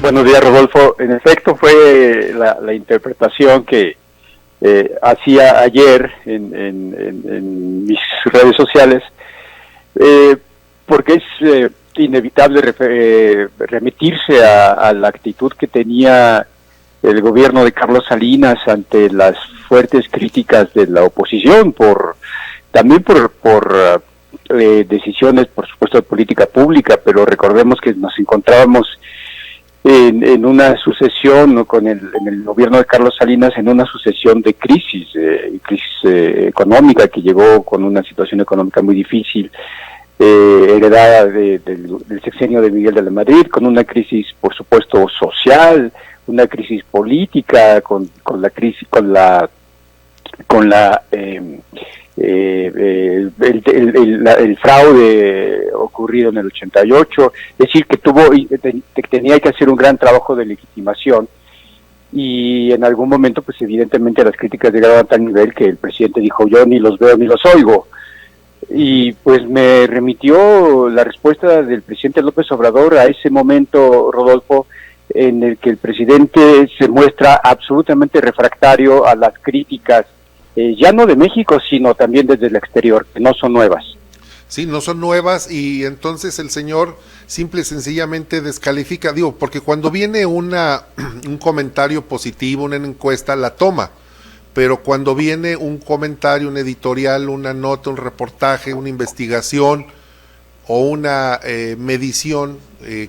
Buenos días, Rodolfo. En efecto, fue la interpretación que hacía ayer en mis redes sociales, porque es inevitable remitirse a la actitud que tenía el gobierno de Carlos Salinas ante las fuertes críticas de la oposición, también por decisiones, por supuesto, de política pública, pero recordemos que nos encontrábamos en una sucesión, ¿no?, en el gobierno de Carlos Salinas, en una sucesión de crisis económica, que llegó con una situación económica muy difícil, heredada del sexenio de Miguel de la Madrid, con una crisis, por supuesto, social, una crisis política, con el fraude ocurrido en el 88, es decir, que tenía que hacer un gran trabajo de legitimación, y en algún momento, pues evidentemente las críticas llegaron a tal nivel que el presidente dijo: yo ni los veo ni los oigo. Y pues me remitió la respuesta del presidente López Obrador a ese momento, Rodolfo, en el que el presidente se muestra absolutamente refractario a las críticas, ya no de México, sino también desde el exterior, que no son nuevas. Sí, no son nuevas, y entonces el señor simple y sencillamente descalifica, porque cuando viene un comentario positivo, una encuesta, la toma, pero cuando viene un comentario, un editorial, una nota, un reportaje, una investigación o una medición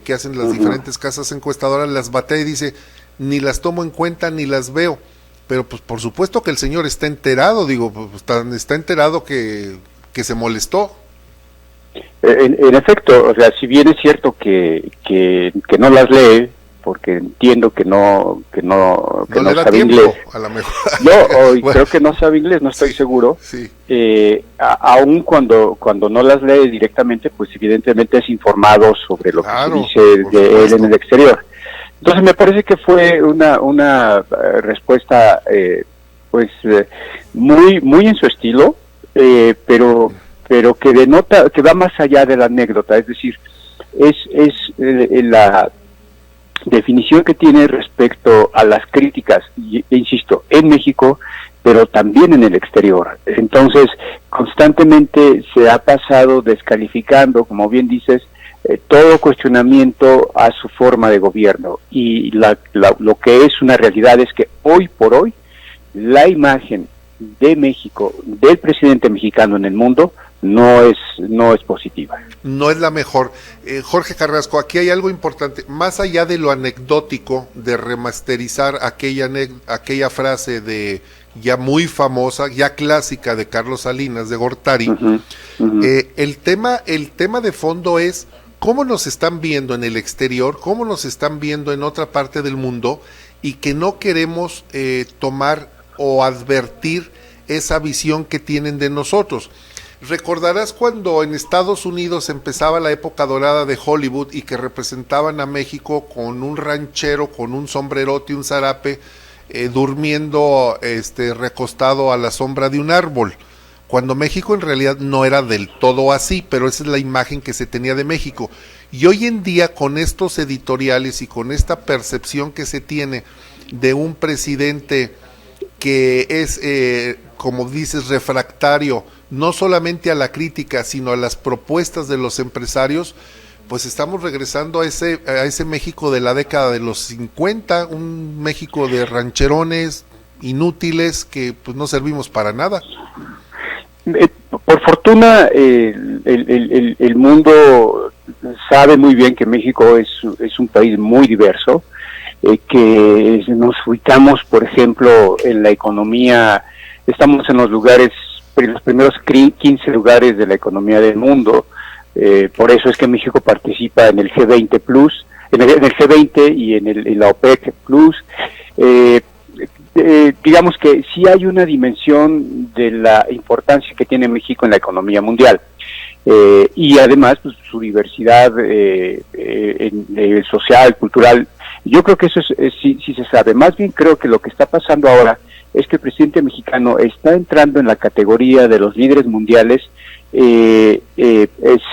que hacen las diferentes casas encuestadoras, las batea y dice: ni las tomo en cuenta ni las veo. Pero pues por supuesto que el señor está enterado, está enterado que se molestó. En efecto, o sea, si bien es cierto que no las lee, porque entiendo que no sabe inglés. A lo mejor. Bueno, creo que no sabe inglés, no estoy seguro. Sí. Aún cuando no las lee directamente, pues evidentemente es informado sobre lo que se dice de él en el exterior. Entonces me parece que fue una respuesta muy en su estilo, pero que denota, que va más allá de la anécdota, es decir, es la definición que tiene respecto a las críticas, insisto, en México, pero también en el exterior. Entonces, constantemente se ha pasado descalificando, como bien dices, todo cuestionamiento a su forma de gobierno, y lo que es una realidad es que hoy por hoy la imagen de México, del presidente mexicano en el mundo, no es positiva. No es la mejor. Jorge Carrasco, aquí hay algo importante, más allá de lo anecdótico, de remasterizar aquella frase de ya muy famosa, ya clásica, de Carlos Salinas, de Gortari. El tema de fondo es cómo nos están viendo en el exterior, cómo nos están viendo en otra parte del mundo, y que no queremos tomar o advertir esa visión que tienen de nosotros. Recordarás cuando en Estados Unidos empezaba la época dorada de Hollywood y que representaban a México con un ranchero, con un sombrerote y un zarape, durmiendo recostado a la sombra de un árbol, cuando México en realidad no era del todo así, pero esa es la imagen que se tenía de México. Y hoy en día, con estos editoriales y con esta percepción que se tiene de un presidente que es, como dices, refractario no solamente a la crítica, sino a las propuestas de los empresarios, pues estamos regresando a ese México de la década de los 50, un México de rancherones inútiles que pues no servimos para nada. Por fortuna, el mundo sabe muy bien que México es un país muy diverso, que nos ubicamos, por ejemplo, en la economía, estamos en los primeros 15 lugares de la economía del mundo. Por eso es que México participa en el G20 Plus, en el G20 y en la OPEC Plus. Digamos que sí hay una dimensión de la importancia que tiene México en la economía mundial, y además pues, su diversidad social, cultural. Yo creo que eso sí se sabe. Más bien creo que lo que está pasando ahora es que el presidente mexicano está entrando en la categoría de los líderes mundiales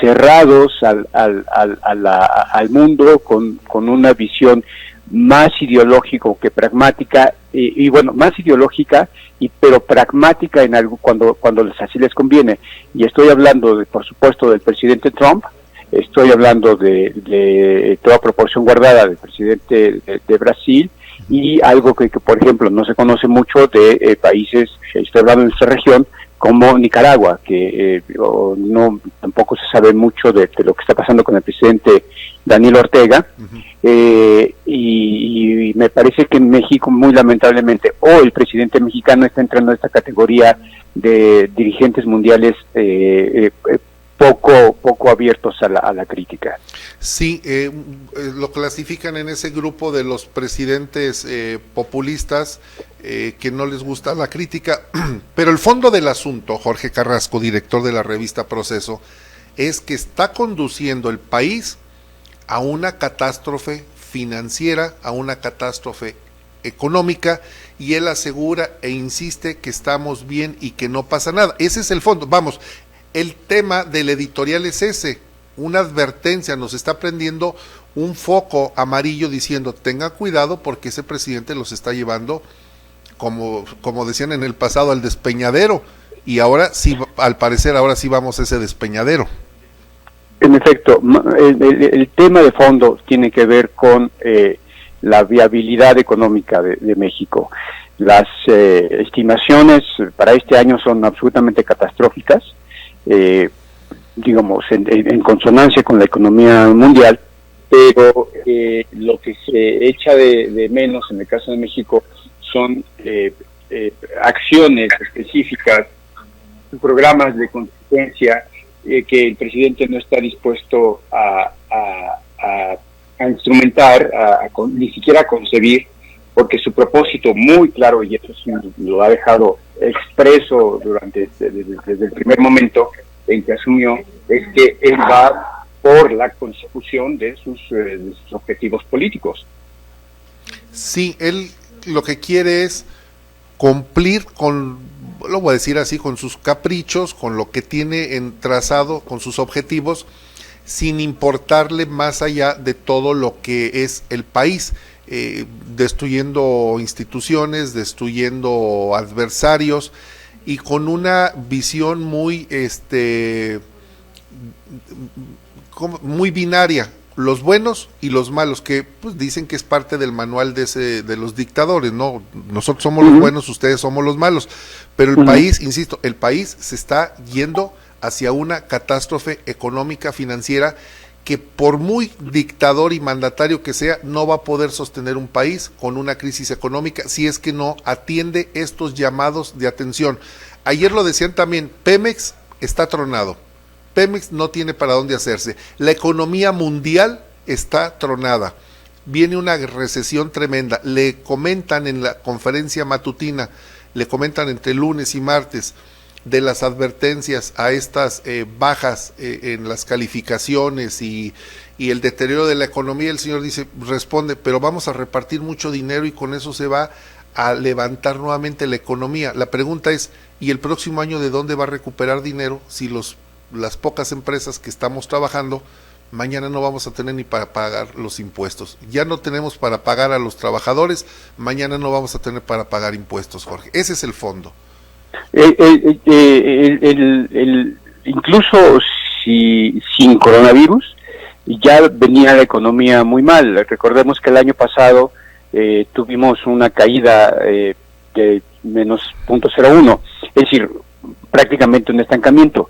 cerrados al mundo, con una visión más ideológico que pragmática, y bueno, más ideológica, pero pragmática en algo cuando así les conviene. Y estoy hablando, por supuesto, del presidente Trump, estoy hablando de toda proporción guardada del presidente de Brasil, y algo que, por ejemplo, no se conoce mucho de países, estoy hablando de nuestra región, como Nicaragua, que no tampoco se sabe mucho de lo que está pasando con el presidente Daniel Ortega. Y me parece que en México, muy lamentablemente, el presidente mexicano está entrando en esta categoría de dirigentes mundiales poco abiertos a la crítica. Sí, lo clasifican en ese grupo de los presidentes populistas que no les gusta la crítica, pero el fondo del asunto, Jorge Carrasco, director de la revista Proceso, es que está conduciendo el país a una catástrofe financiera, a una catástrofe económica, y él asegura e insiste que estamos bien y que no pasa nada. Ese es el fondo. Vamos, el tema del editorial es ese, una advertencia, nos está prendiendo un foco amarillo diciendo, tenga cuidado porque ese presidente los está llevando, como decían en el pasado, al despeñadero, y ahora sí, al parecer, ahora sí vamos a ese despeñadero. En efecto, el tema de fondo tiene que ver con la viabilidad económica de México. Las estimaciones para este año son absolutamente catastróficas, digamos, en consonancia con la economía mundial, pero lo que se echa de menos en el caso de México son acciones específicas, programas de contingencia, que el presidente no está dispuesto a instrumentar, ni siquiera a concebir, porque su propósito muy claro, y eso sí lo ha dejado expreso desde el primer momento en que asumió, es que él va por la consecución de sus objetivos políticos. Sí, él lo que quiere es cumplir con, lo voy a decir así, con sus caprichos, con lo que tiene en trazado, con sus objetivos, sin importarle más allá de todo lo que es el país, destruyendo instituciones, destruyendo adversarios, y con una visión muy muy binaria, los buenos y los malos, que pues dicen que es parte del manual de los dictadores, ¿no? Nosotros somos los buenos, ustedes somos los malos, pero el país, insisto, el país se está yendo hacia una catástrofe económica, financiera, que por muy dictador y mandatario que sea, no va a poder sostener un país con una crisis económica si es que no atiende estos llamados de atención. Ayer lo decían también, Pemex está tronado, Pemex no tiene para dónde hacerse, la economía mundial está tronada, viene una recesión tremenda, le comentan en la conferencia matutina, le comentan entre lunes y martes, de las advertencias a estas bajas en las calificaciones y el deterioro de la economía. El señor dice, responde, pero vamos a repartir mucho dinero y con eso se va a levantar nuevamente la economía. La pregunta es, ¿y el próximo año de dónde va a recuperar dinero si las pocas empresas que estamos trabajando, mañana no vamos a tener ni para pagar los impuestos? Ya no tenemos para pagar a los trabajadores, mañana no vamos a tener para pagar impuestos, Jorge. Ese es el fondo. Incluso sin coronavirus ya venía la economía muy mal. Recordemos que el año pasado tuvimos una caída de menos 0.01, es decir, prácticamente un estancamiento.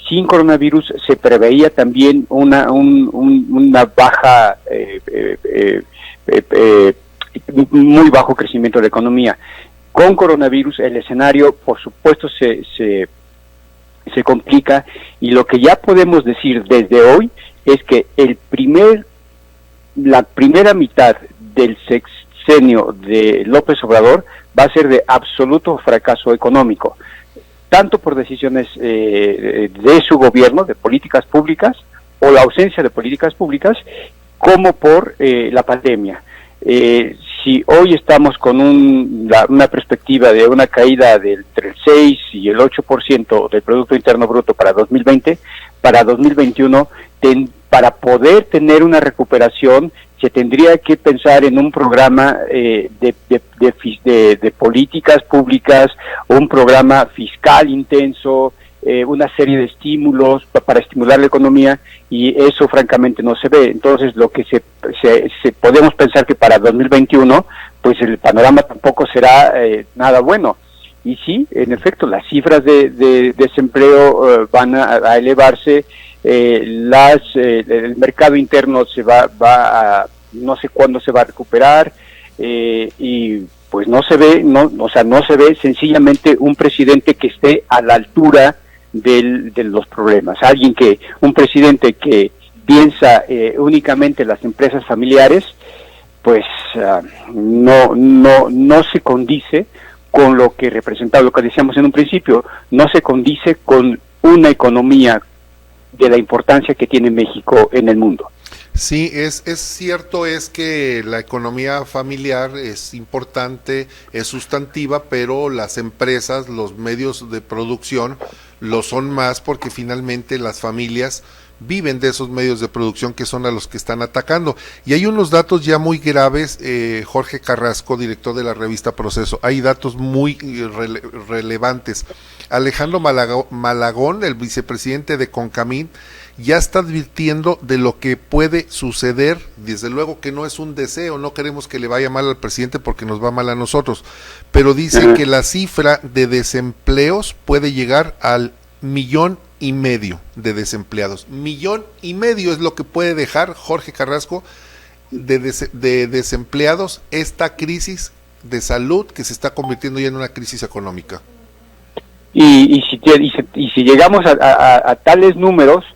Sin coronavirus se preveía también una baja, muy bajo crecimiento de la economía. Con coronavirus el escenario, por supuesto, se complica, y lo que ya podemos decir desde hoy es que la primera mitad del sexenio de López Obrador va a ser de absoluto fracaso económico, tanto por decisiones de su gobierno, de políticas públicas, o la ausencia de políticas públicas, como por la pandemia. Si hoy estamos con una perspectiva de una caída entre el 6 y el 8% del Producto Interno Bruto para 2020, para 2021, para poder tener una recuperación, se tendría que pensar en un programa de políticas públicas, un programa fiscal intenso, una serie de estímulos para estimular la economía, y eso francamente no se ve. Entonces lo que se podemos pensar que para 2021 pues el panorama tampoco será nada bueno. Y sí, en efecto, las cifras de desempleo van a elevarse, el mercado interno no sé cuándo se va a recuperar, y pues no se ve sencillamente un presidente que esté a la altura de los problemas. Un presidente que piensa únicamente en las empresas familiares, pues no se condice con lo que representaba, lo que decíamos en un principio, no se condice con una economía de la importancia que tiene México en el mundo. Sí, es cierto, es que la economía familiar es importante, es sustantiva, pero las empresas, los medios de producción lo son más, porque finalmente las familias viven de esos medios de producción que son a los que están atacando. Y hay unos datos ya muy graves, Jorge Carrasco, director de la revista Proceso, hay datos muy relevantes. Alejandro Malagón, el vicepresidente de Concamín, ya está advirtiendo de lo que puede suceder. Desde luego que no es un deseo, no queremos que le vaya mal al presidente porque nos va mal a nosotros, pero dice que la cifra de desempleos puede llegar al 1,5 millones de desempleados. 1,5 millones es lo que puede dejar, Jorge Carrasco, de desempleados esta crisis de salud que se está convirtiendo ya en una crisis económica. Y si llegamos a tales números,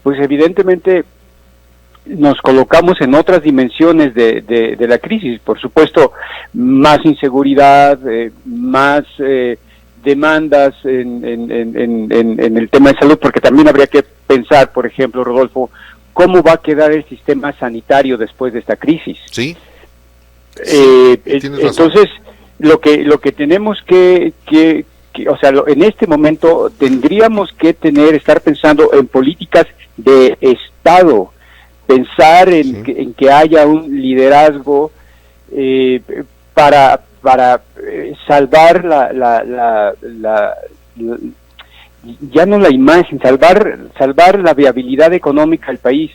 pues evidentemente nos colocamos en otras dimensiones de la crisis. Por supuesto, más inseguridad, más demandas en el tema de salud, porque también habría que pensar, por ejemplo, Rodolfo, cómo va a quedar el sistema sanitario después de esta crisis. Sí. Entonces, lo que tenemos en este momento tendríamos que estar pensando en políticas de Estado, pensar en que haya un liderazgo para salvar ya no la imagen, salvar la viabilidad económica del país.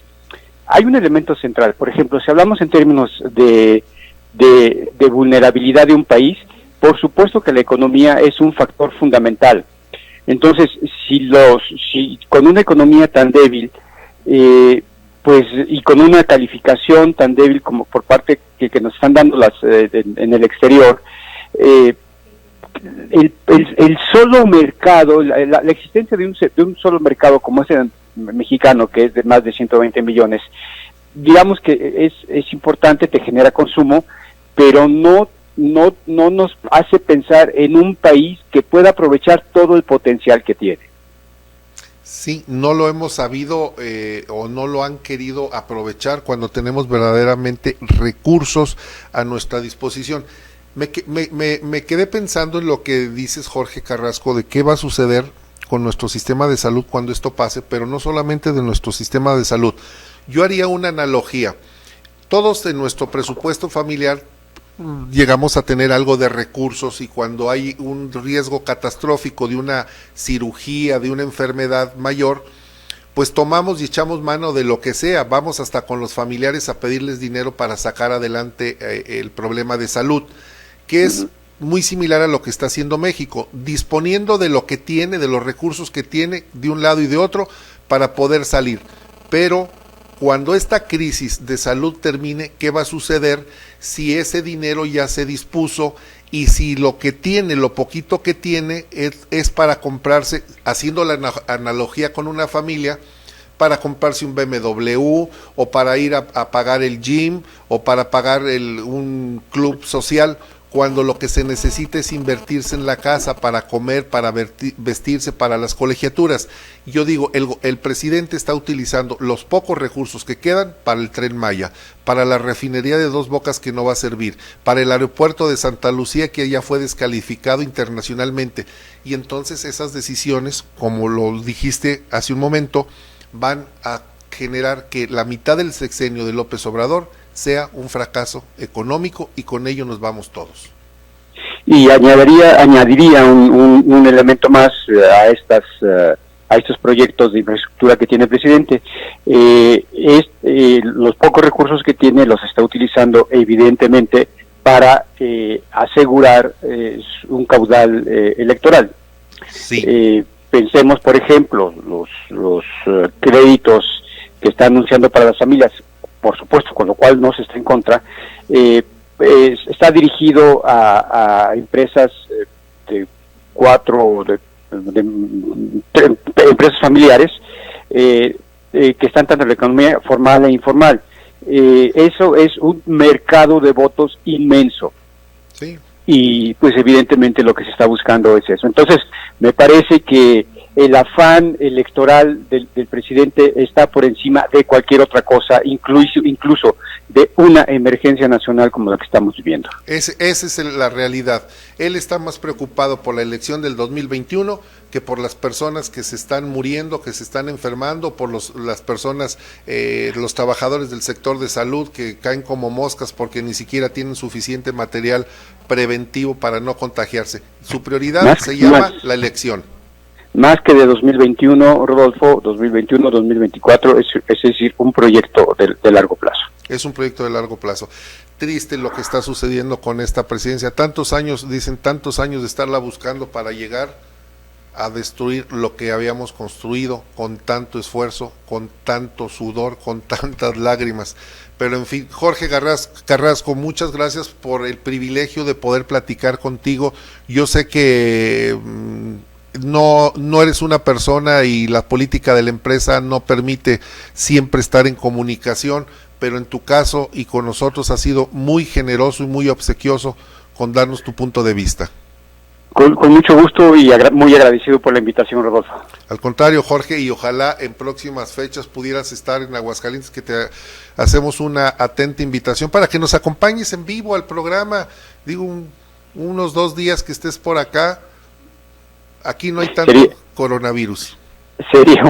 Hay un elemento central, por ejemplo, si hablamos en términos de vulnerabilidad de un país, por supuesto que la economía es un factor fundamental. Entonces, si con una economía tan débil, pues, y con una calificación tan débil como por parte que nos están dando en el exterior, el solo mercado, la existencia de un solo mercado como es el mexicano, que es de más de 120 millones, digamos que es importante, te genera consumo, pero no nos hace pensar en un país que pueda aprovechar todo el potencial que tiene. Sí, no lo hemos sabido o no lo han querido aprovechar cuando tenemos verdaderamente recursos a nuestra disposición. Me quedé pensando en lo que dices, Jorge Carrasco, de qué va a suceder con nuestro sistema de salud cuando esto pase, pero no solamente de nuestro sistema de salud. Yo haría una analogía. Todos en nuestro presupuesto familiar llegamos a tener algo de recursos, y cuando hay un riesgo catastrófico de una cirugía, de una enfermedad mayor, pues tomamos y echamos mano de lo que sea, vamos hasta con los familiares a pedirles dinero para sacar adelante el problema de salud, que es muy similar a lo que está haciendo México, disponiendo de lo que tiene, de los recursos que tiene de un lado y de otro para poder salir. Pero cuando esta crisis de salud termine, ¿qué va a suceder si ese dinero ya se dispuso y si lo que tiene, lo poquito que tiene, es para comprarse, haciendo la analogía con una familia, para comprarse un BMW o para ir a pagar el gym o para pagar un club social, cuando lo que se necesita es invertirse en la casa para comer, para vestirse, para las colegiaturas? Yo digo, el presidente está utilizando los pocos recursos que quedan para el Tren Maya, para la refinería de Dos Bocas, que no va a servir, para el aeropuerto de Santa Lucía, que ya fue descalificado internacionalmente, y entonces esas decisiones, como lo dijiste hace un momento, van a generar que la mitad del sexenio de López Obrador sea un fracaso económico y con ello nos vamos todos. Y añadiría un elemento más a estos proyectos de infraestructura que tiene el presidente. Los pocos recursos que tiene los está utilizando evidentemente para asegurar un caudal electoral. Sí. Pensemos, por ejemplo, los créditos que está anunciando para las familias, por supuesto, con lo cual no se está en contra. Está dirigido a empresas de empresas familiares que están tanto en la economía formal e informal. Eso es un mercado de votos inmenso. Sí. Y pues evidentemente lo que se está buscando es eso. Entonces, me parece que el afán electoral del presidente está por encima de cualquier otra cosa, incluso de una emergencia nacional como la que estamos viviendo. Esa es la realidad. Él está más preocupado por la elección del 2021 que por las personas que se están muriendo, que se están enfermando, por las personas, los trabajadores del sector de salud que caen como moscas porque ni siquiera tienen suficiente material preventivo para no contagiarse. Su prioridad se llama la elección. Más que de 2021, Rodolfo, 2021-2024, es decir, un proyecto de largo plazo. Es un proyecto de largo plazo. Triste lo que está sucediendo con esta presidencia. Tantos años de estarla buscando para llegar a destruir lo que habíamos construido con tanto esfuerzo, con tanto sudor, con tantas lágrimas. Pero en fin, Jorge Carrasco, muchas gracias por el privilegio de poder platicar contigo. Yo sé que no eres una persona y la política de la empresa no permite siempre estar en comunicación, pero en tu caso y con nosotros has sido muy generoso y muy obsequioso con darnos tu punto de vista. Con mucho gusto y muy agradecido por la invitación, Rodolfo. Al contrario, Jorge, y ojalá en próximas fechas pudieras estar en Aguascalientes, que te hacemos una atenta invitación para que nos acompañes en vivo al programa. Digo, unos 2 días que estés por acá. Aquí no hay tanto coronavirus. Sería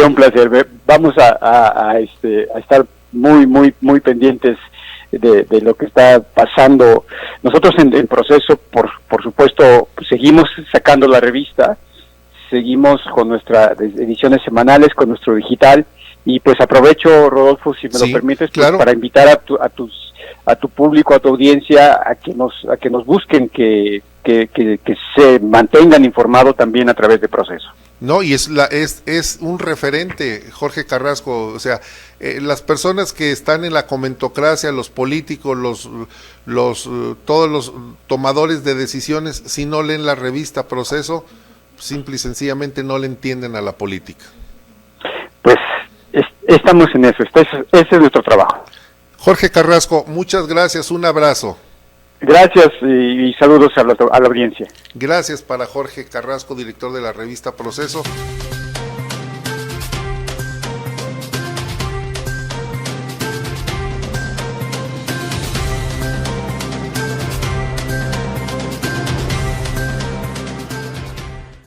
un placer. Vamos a estar muy pendientes de lo que está pasando. Nosotros en proceso, por supuesto, seguimos sacando la revista, seguimos con nuestras ediciones semanales, con nuestro digital, y pues aprovecho, Rodolfo, si me lo permites, claro, para invitar a tu público, a tu audiencia, a que nos busquen, que se mantengan informados también a través de Proceso. No, y es un referente, Jorge Carrasco. O sea, las personas que están en la comentocracia, los políticos, todos los tomadores de decisiones, si no leen la revista Proceso, simple y sencillamente no le entienden a la política. Pues estamos en eso, ese es nuestro trabajo. Jorge Carrasco, muchas gracias, un abrazo. Gracias y saludos a la audiencia. Gracias para Jorge Carrasco, director de la revista Proceso.